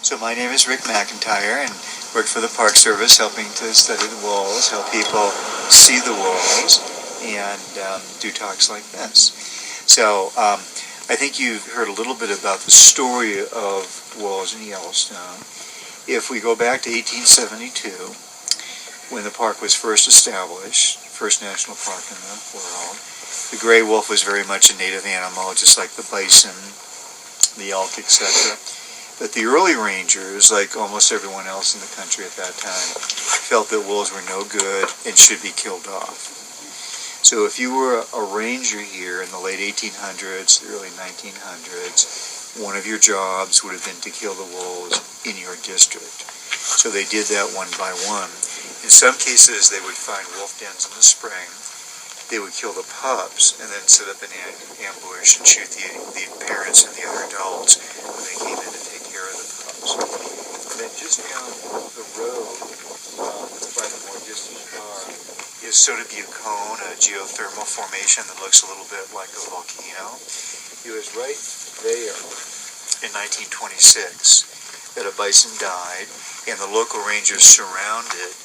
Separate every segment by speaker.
Speaker 1: So my name is Rick McIntyre and work for the Park Service helping to study the wolves, help people see the wolves, and do talks like this. So I think you've heard a little bit about the story of wolves in Yellowstone. If we go back to 1872, when the park was first established, first national park in the world, the gray wolf was very much a native animal, just like the bison, the elk, etc. But the early rangers, like almost everyone else in the country at that time, felt that wolves were no good and should be killed off. So if you were a ranger here in the late 1800s, the early 1900s, one of your jobs would have been to kill the wolves in your district. So they did that one by one. In some cases, they would find wolf dens in the spring. They would kill the pups and then set up an ambush and shoot the parents and the other adults when they came in to take care of the pups. And then just down the road, by the more distant car, is Sotheby Cone, a geothermal formation that looks a little bit like a volcano. It was right there in 1926 that a bison died, and the local rangers surrounded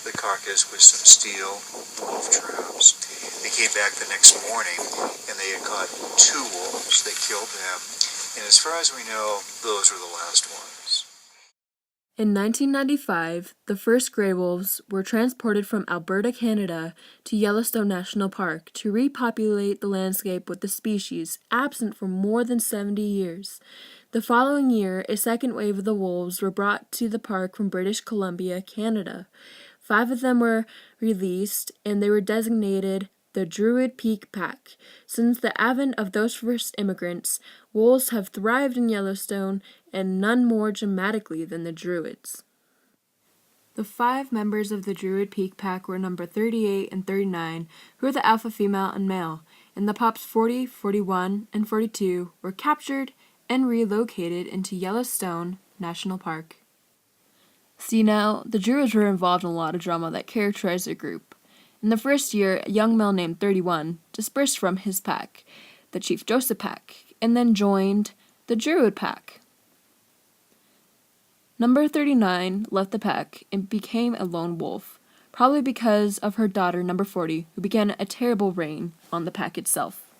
Speaker 1: the carcass with some steel wolf traps. They came back the next morning, and they had caught 2 wolves. They killed them, and as far as we know, those were the last ones.
Speaker 2: In 1995, the first gray wolves were transported from Alberta, Canada, to Yellowstone National Park to repopulate the landscape with the species, absent for more than 70 years. The following year, a second wave of the wolves were brought to the park from British Columbia, Canada. 5 of them were released, and they were designated the Druid Peak Pack. Since the advent of those first immigrants, wolves have thrived in Yellowstone, and none more dramatically than the Druids. The 5 members of the Druid Peak Pack were number 38 and 39, who were the alpha female and male, and the pups 40, 41, and 42 were captured and relocated into Yellowstone National Park. See now, the Druids were involved in a lot of drama that characterized their group. In the first year, a young male named 31 dispersed from his pack, the Chief Joseph Pack, and then joined the Druid Pack. Number 39 left the pack and became a lone wolf, probably because of her daughter, number 40, who began a terrible reign on the pack itself.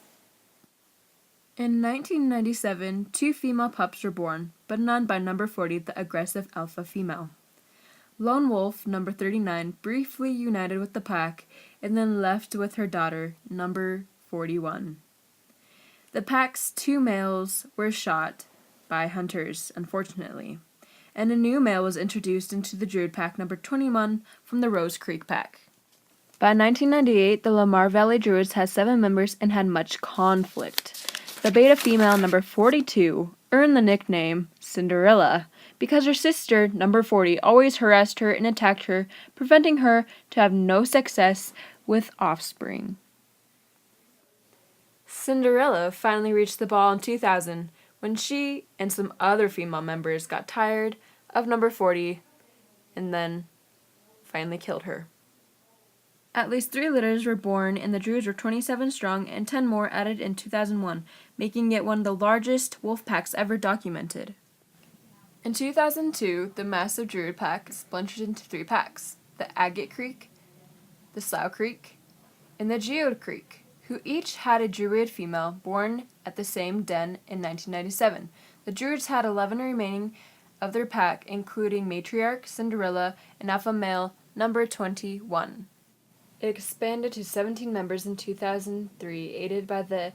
Speaker 2: In 1997, 2 female pups were born, but none by number 40, the aggressive alpha female. Lone wolf, number 39, briefly united with the pack and then left with her daughter, number 41. The pack's 2 males were shot by hunters, unfortunately, and a new male was introduced into the Druid Pack, number 21, from the Rose Creek Pack. By 1998, the Lamar Valley Druids had 7 members and had much conflict. The beta female, number 42, earned the nickname Cinderella because her sister, number 40, always harassed her and attacked her, preventing her to have no success with offspring. Cinderella finally reached the ball in 2000 when she and some other female members got tired of number 40 and then finally killed her. At least 3 litters were born, and the Druids were 27 strong and 10 more added in 2001, making it one of the largest wolf packs ever documented. In 2002, the massive Druid Pack splintered into 3 packs, the Agate Creek, the Slough Creek, and the Geode Creek, who each had a Druid female born at the same den in 1997. The Druids had 11 remaining of their pack, including Matriarch, Cinderella, and alpha male number 21. It expanded to 17 members in 2003, aided by the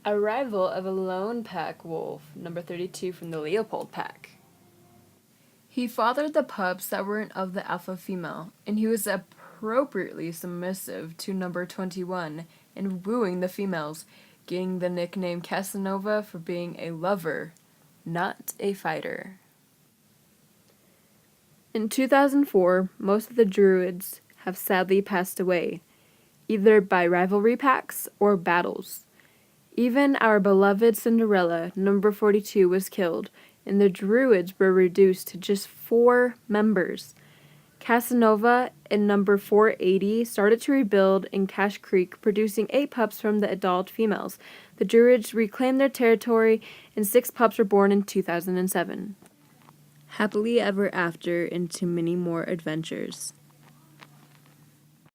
Speaker 2: arrival of a lone pack wolf, number 32, from the Leopold Pack. He fathered the pups that weren't of the alpha female, and he was appropriately submissive to number 21 and wooing the females, getting the nickname Casanova for being a lover, not a fighter. In 2004, most of the Druids have sadly passed away, either by rivalry packs or battles. Even our beloved Cinderella, number 42, was killed, and the Druids were reduced to just 4 members. Casanova and number 480 started to rebuild in Cache Creek, producing 8 pups from the adult females. The Druids reclaimed their territory, and 6 pups were born in 2007. happily ever after into many more adventures.